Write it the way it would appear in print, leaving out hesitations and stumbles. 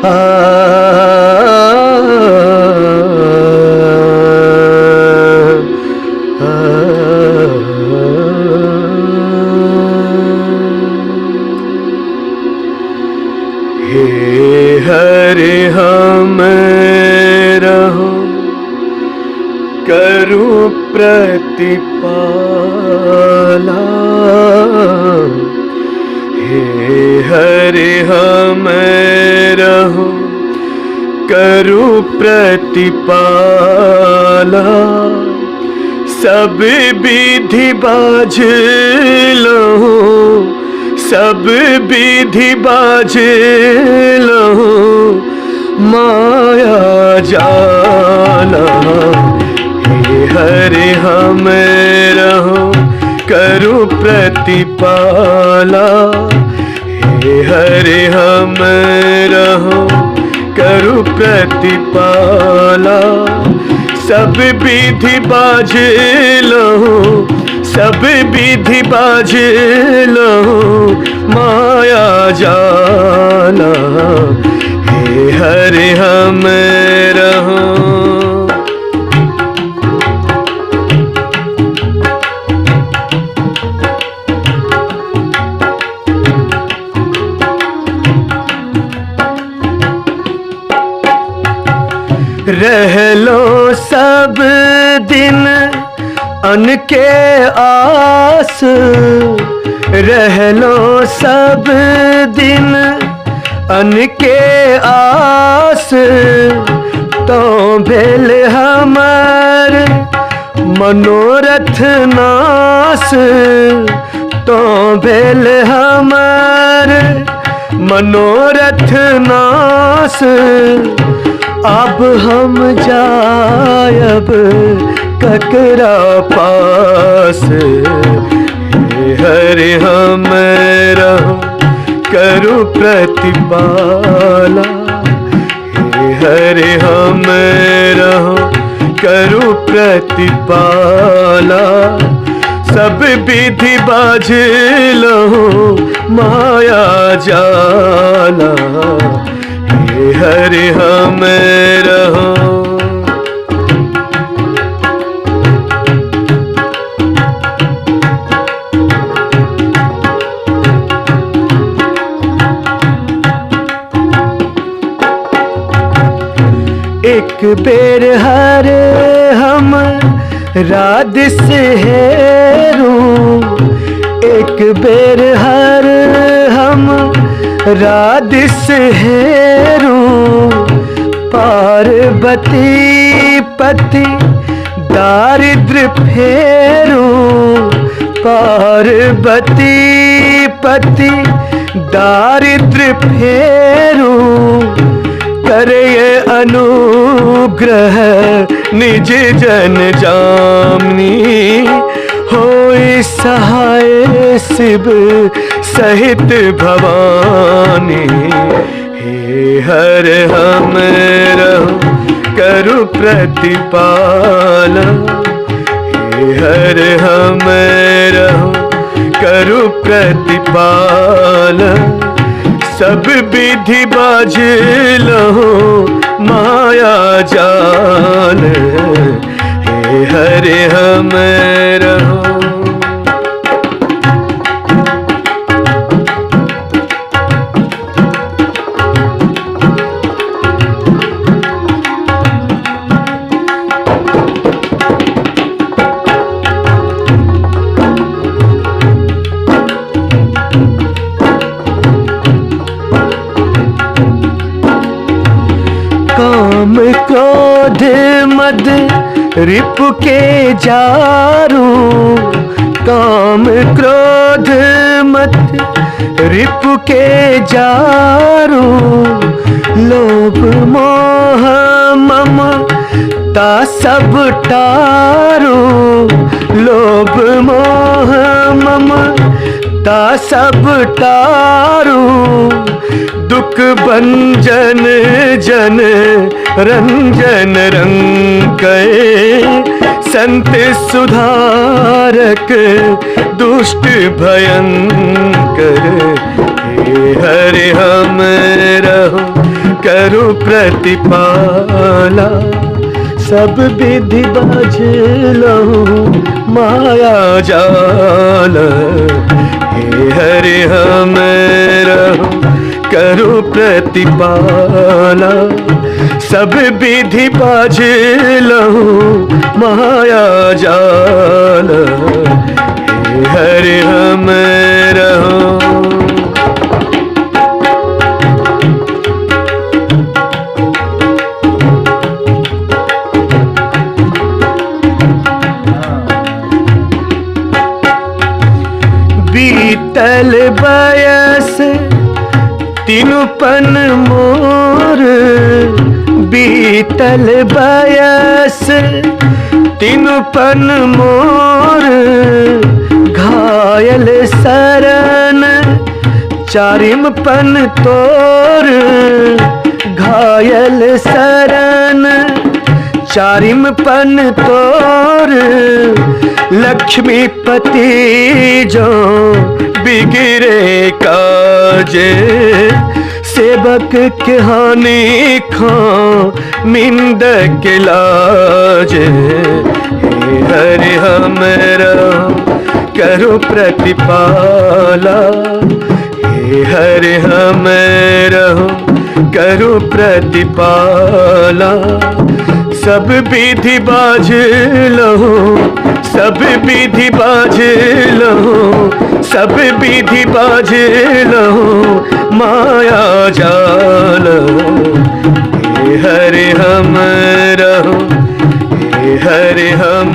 आ हे हरि हम रहो करु प्रतिपाला। हे हरि हम रहो करु प्रतिपाला। सब विधि बाझ लो, सब विधि बाझ लो, माया जाला। हे हरि हम रहो करु प्रतिपाला। हे हरि हम रहो करु प्रतिपाला। सब विधि बाझ लो, सब विधि बाझ लो, माया जाला। हे हरि हम रहो रह लो सब दिन अन्न के आस। रह लो सब दिन अन्न के आस। तो भेल हमार मनोरथ नास। तो भेल हमार मनोरथ नास। अब हम जायब ककरा पास। हे हरि हम रहो करु प्रतिपाला। हे हरि हम रहो करु प्रतिपाला। सब विधि बाझ लो, माया जाला। हे हरि हम रहो एक बेर हर हम राधिस हेरू। एक बेर हर हम राधिस हेरू। पार्वती पति दारिद्र फेरू। पार्वती पति दारिद्र फेरू। करे अनुग्रह निज जन जामनी। होई सहाय शिव सहित भवानी। हे हरि हम रहो करु प्रतिपाला। हे हरि हम रहो करु प्रतिपाला। सब विधि बाझ लो, माया जाल। हे हरि हम रहो काम क्रोध मद रिपु के जारू। काम क्रोध मद रिपु के जारू। लोभ मोह ममता सब टारू। लोभ मोह ममता सब टारू। दुख भंजन जन रंजन रंकै। संत सुधारक दुष्ट भयंकर। हे हरि हम रहो करूं प्रतिपाला, सब विधि बाझ लहूं माया जाल। हे हरि हम रहूं करूं प्रतिपाला, सब विधि बाझ लहूं माया जाल। हे हरि हम रहूं। बीतल बयस तीनों पन मोर, बीतल बयस तीनों पन मोर। घायल शरण चारिम पन तोर, घायल शरण चारिम पन तोर। लक्ष्मीपति जो बिगड़े काजे, सेवक के हानि खो मिंद के लाजे। हे हरि हम रहूं करूं प्रतिपाला, हे हरि हम रहूं करूं प्रतिपाला। सब विधि बाझ लहूं, सब विधि बाझ लहूं, सब विधि बाझ लहूं माया जाल। हे हरि हम रहूं, हे हरि हम